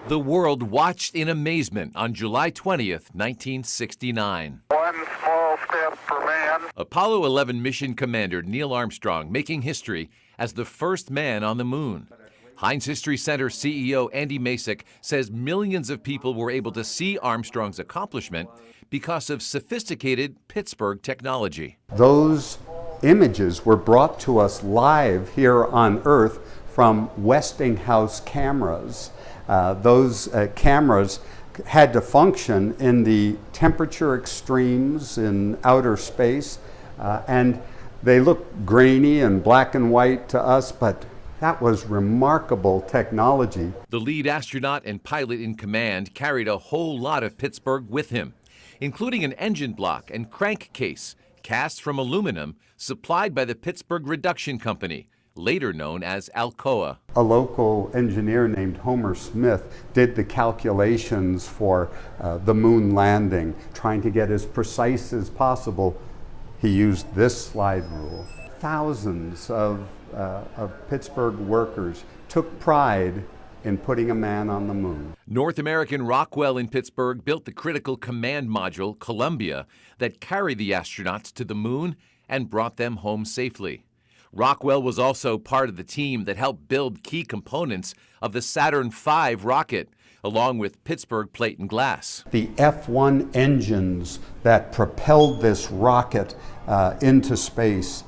The world watched in amazement on July 20th, 1969. One small step for man. Apollo 11 mission commander Neil Armstrong making history as the first man on the moon. Heinz History Center CEO Andy Masek says millions of people were able to see Armstrong's accomplishment because of sophisticated Pittsburgh technology. Those images were brought to us live here on Earth from Westinghouse cameras. Those cameras had to function in the temperature extremes in outer space, and they look grainy and black and white to us, but that was remarkable technology. The lead astronaut and pilot in command carried a whole lot of Pittsburgh with him, including an engine block and crankcase cast from aluminum supplied by the Pittsburgh Reduction Company, later known as Alcoa. A local engineer named Homer Smith did the calculations for the moon landing, trying to get as precise as possible. He used this slide rule. Thousands of Pittsburgh workers took pride in putting a man on the moon. North American Rockwell in Pittsburgh built the critical command module, Columbia, that carried the astronauts to the moon and brought them home safely. Rockwell was also part of the team that helped build key components of the Saturn V rocket, along with Pittsburgh Plate and Glass. The F-1 engines that propelled this rocket into space,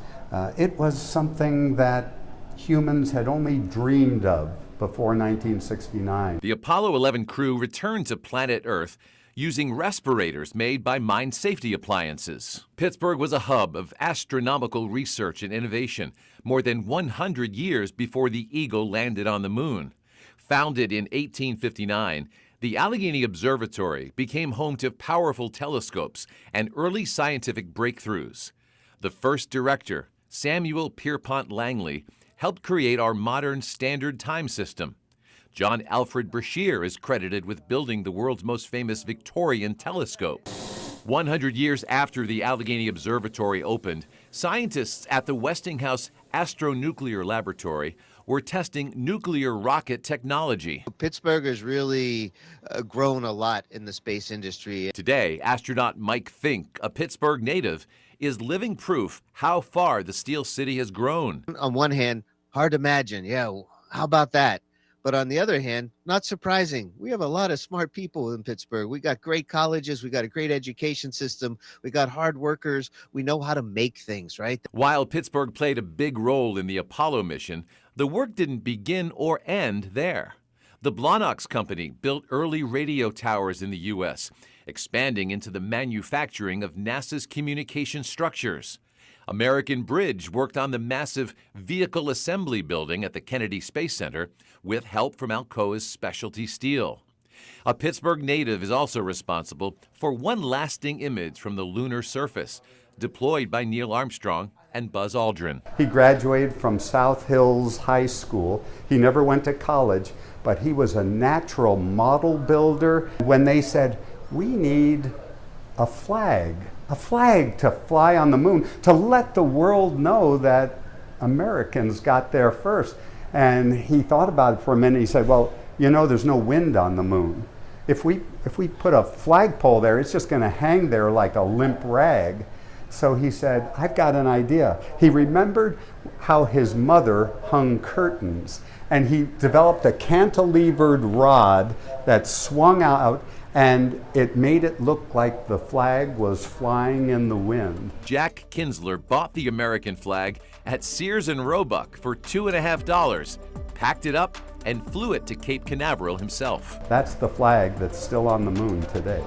it was something that humans had only dreamed of before 1969. The Apollo 11 crew returned to planet Earth using respirators made by Mine Safety Appliances. Pittsburgh was a hub of astronomical research and innovation more than 100 years before the Eagle landed on the moon. Founded in 1859, the Allegheny Observatory became home to powerful telescopes and early scientific breakthroughs. The first director, Samuel Pierpont Langley, helped create our modern standard time system. John Alfred Brashear is credited with building the world's most famous Victorian telescope. 100 years after the Allegheny Observatory opened, scientists at the Westinghouse Astronuclear Laboratory were testing nuclear rocket technology. Pittsburgh has really grown a lot in the space industry. Today, astronaut Mike Fink, a Pittsburgh native, is living proof how far the Steel City has grown. On one hand, hard to imagine, how about that? But on the other hand, not surprising. We have a lot of smart people in Pittsburgh. We got great colleges. We got a great education system. We got hard workers. We know how to make things, right? While Pittsburgh played a big role in the Apollo mission, the work didn't begin or end there. The Blahnox Company built early radio towers in the U.S., expanding into the manufacturing of NASA's communication structures. American Bridge worked on the massive vehicle assembly building at the Kennedy Space Center with help from Alcoa's specialty steel. A Pittsburgh native is also responsible for one lasting image from the lunar surface, deployed by Neil Armstrong and Buzz Aldrin. He graduated from South Hills High School. He never went to college, but he was a natural model builder. When they said, we need a flag to fly on the moon, to let the world know that Americans got there first. And he thought about it for a minute. He said, well, you know, there's no wind on the moon. If we put a flagpole there, it's just going to hang there like a limp rag. So he said, I've got an idea. He remembered how his mother hung curtains, and he developed a cantilevered rod that swung out, and it made it look like the flag was flying in the wind. Jack Kinsler bought the American flag at Sears and Roebuck for $2.50, packed it up, and flew it to Cape Canaveral himself. That's the flag that's still on the moon today.